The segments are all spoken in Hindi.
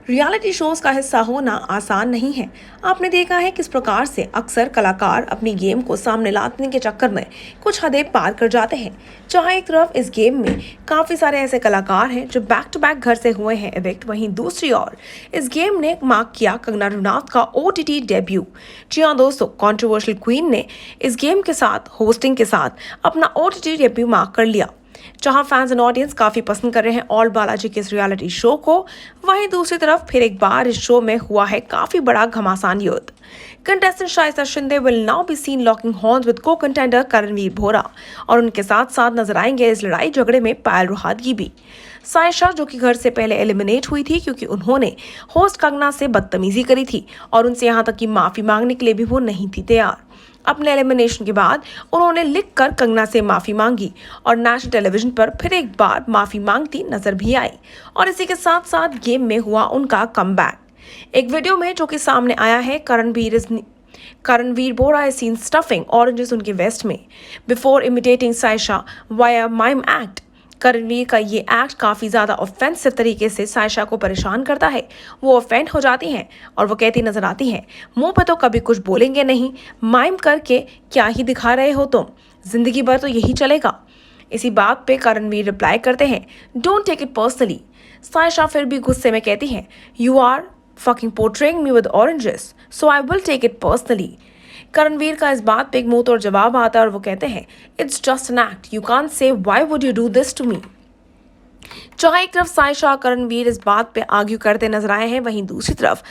रियलिटी शोज का हिस्सा होना आसान नहीं है। आपने देखा है किस प्रकार से अक्सर कलाकार अपनी गेम को सामने लाने के चक्कर में कुछ हदें पार कर जाते हैं। जहां एक तरफ इस गेम में काफी सारे ऐसे कलाकार हैं जो बैक टू बैक घर से हुए हैं इविक्ट, वहीं दूसरी ओर इस गेम ने मार्क किया कंगना रनौत का OTT डेब्यू। जी हाँ दोस्तों, कंट्रोवर्शियल क्वीन ने इस गेम के साथ होस्टिंग के साथ अपना OTT डेब्यू मार्क कर लिया। जहां फैंस एंड ऑडियंस काफी पसंद कर रहे हैं ऑल बालाजी के इस रियलिटी शो को, वहीं दूसरी तरफ फिर एक बार इस शो में हुआ है काफी बड़ा घमासान युद्ध। Contestant Shaista Shinde will now be seen locking horns with को कंटेंडर करणवीर बोहरा, और उनके साथ साथ नजर आएंगे इस लड़ाई झगड़े में पायल रोहतगी भी। सायशा, जो कि घर से पहले एलिमिनेट हुई थी क्योंकि उन्होंने होस्ट कंगना से बदतमीजी करी थी और उनसे यहां तक कि माफी मांगने के लिए भी वो नहीं थी तैयार। अपने एलिमिनेशन के बाद उन्होंने लिखकर कंगना से माफी मांगी और नेशनल टेलीविजन पर फिर एक बार माफी मांगती नजर भी आई, और इसी के साथ साथ गेम में हुआ उनका कमबैक। एक वीडियो में जो कि सामने आया है, Karanvir Bohra is seen stuffing oranges उनके वेस्ट में before imitating Sayesha via mime act. Karanvir का ये एक्ट काफी ज्यादा ऑफेंसिव तरीके से सायशा को परेशान करता है। वो ऑफेंड हो जाती हैं और वो कहती नजर आती हैं, मुंह पे तो कभी कुछ बोलेंगे नहीं, माइम करके क्या ही दिखा रहे हो तुम, जिंदगी भर तो यही चलेगा। इसी बात पे करणवीर रिप्लाई करते हैं, don't take it personally. Sayesha फिर भी गुस्से में कहती हैं, you are fucking portraying me with oranges, so I will take it personally. Karanvir का इस बात पे एक मुंह तोड़ जवाब आता है और वो कहते हैं, it's just an act, you can't say why would you do this to me. जहां एक तरफ सायशा और करणवीर इस बात पे आर्ग्यू करते नजर आए हैं, वहीं दूसरी तरफ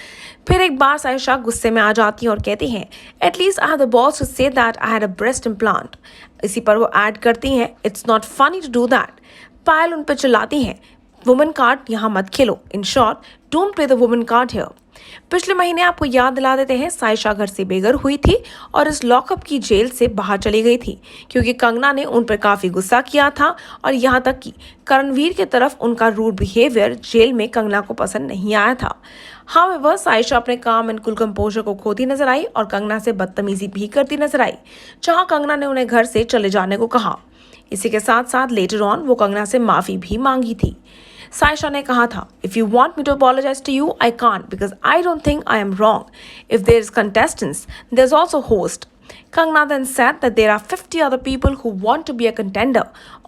फिर एक बार सायशा गुस्से में आ जाती है और कहती हैं, at least I have the balls to say that I had a breast implant. इसी पर वो ऐड करती हैं, it's not funny to do that. Payal उन पर चिल्लाती हैं, वुमेन कार्ड यहाँ मत खेलो, in short don't play the women card here. पिछले महीने आपको याद दिला देते हैं, सायशा घर से बेघर हुई थी और इस लॉकअप की जेल से बाहर चली गई थी क्योंकि कंगना ने उन पर काफी गुस्सा किया था, और यहाँ तक कि करणवीर की तरफ उनका रूड बिहेवियर जेल में कंगना को पसंद नहीं आया था। हाउएवर सायशा अपने काम एंड कुल कंपोजर को खोती नजर आई और कंगना से बदतमीजी भी करती नजर आई, जहाँ कंगना ने उन्हें घर से चले जाने को कहा। इसी के साथ साथ लेटर ऑन वो कंगना से माफी भी मांगी थी। सायशा ने कहा था, if you want me to apologize to you I can't because I don't think I am wrong. If there is contestants there is also host. Kangna then said that there are 50 other people who want to be a contender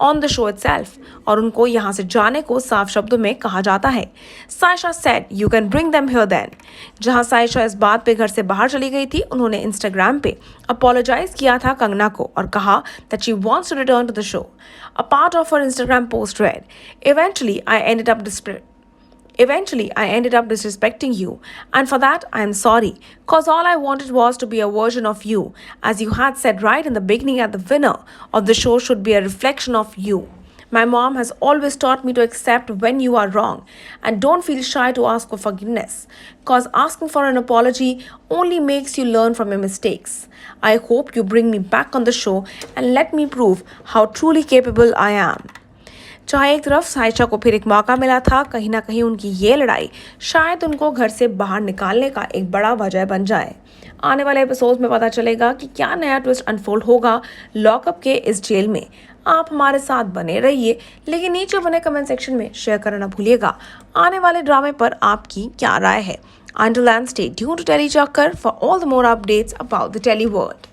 on the show itself, और उनको यहाँ से जाने को साफ शब्दों में कहा जाता है। Sayyeshaa said you can bring them here then। जहाँ सायशा इस बात पे घर से बाहर चली गई थी, उन्होंने इंस्टाग्राम पे अपोलोजाइज किया था कंगना को और कहा that she wants to return to the show। A part of her Instagram post read, Eventually I ended up disrespecting you, and for that I am sorry, cause all I wanted was to be a version of you, as you had said right in the beginning that the winner of the show should be a reflection of you. My mom has always taught me to accept when you are wrong, and don't feel shy to ask for forgiveness, cause asking for an apology only makes you learn from your mistakes. I hope you bring me back on the show and let me prove how truly capable I am। चाहे एक तरफ सायशा को फिर एक मौका मिला था, कहीं ना कहीं उनकी ये लड़ाई शायद उनको घर से बाहर निकालने का एक बड़ा वजह बन जाए। आने वाले एपिसोड में पता चलेगा कि क्या नया ट्विस्ट अनफोल्ड होगा लॉकअप के इस जेल में। आप हमारे साथ बने रहिए, लेकिन नीचे बने कमेंट सेक्शन में शेयर करना ना भूलिएगा आने वाले ड्रामे पर आपकी क्या राय है। Until then, stay tuned to Telly Chakkar for all the more updates about the Telly world।